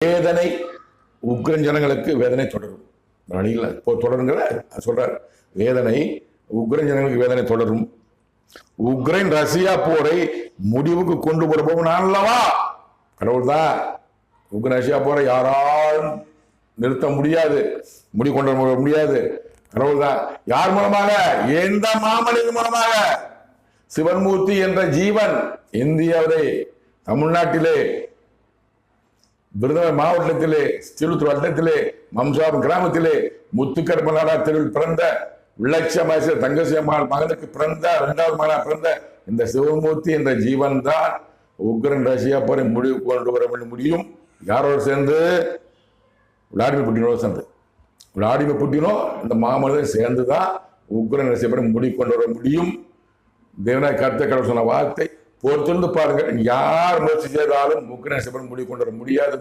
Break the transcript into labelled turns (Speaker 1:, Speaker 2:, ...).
Speaker 1: வேதனை உக்ரைன் ஜனங்களுக்கு வேதனை தொடரும். வழியில் தொடருங்கிற சொல்றார். வேதனை உக்ரைன் ஜனங்களுக்கு வேதனை தொடரும். உக்ரைன் ரஷ்யா போரை முடிவுக்கு கொண்டு வருபவன் அல்லவா கடவுள் தான். உக்ரைன் ரஷ்யா போரை யாராலும் நிறுத்த முடியாது, முடிவு கொண்டு வர முடியாது. கடவுள் தான். யார் மூலமாக? எந்த மாமனிதன் மூலமாக? சிவன்மூர்த்தி என்ற ஜீவன் இந்தியாவிலே, தமிழ்நாட்டிலே, விருதுநகர் மாவட்டத்திலே, திருத்தூர் வட்டத்திலே, மம்சாபுரம் கிராமத்திலே, முத்துக்கர் மலாடா தெருவில் பிறந்த விளட்சமாச தங்கசியம்மாள் மகனுக்கு பிறந்த 2வது மகனாக பிறந்த இந்த சிவமூர்த்தி என்ற ஜீவன் தான் உக்ரைன் ரஷ்யா போரை முடிவு கொண்டு வர முடியும். யாரோடு சேர்ந்து? விளாடிமிர் புட்டினோடு சேர்ந்து. விளாடிமிர் புட்டினோ இந்த மாமனிதன் சேர்ந்து தான் உக்ரைன் ரஷ்யா போரை முடிவு கொண்டு வர முடியும். தேவனாய் கர்த்தர் கடவுள் சொன்ன வார்த்தை பொறுத்திருந்து பாருங்க. யார் முயற்சி செய்தாலும் உக்ரைன் ரஷ்யா போரை முடிவு கொண்டு வர முடியாது.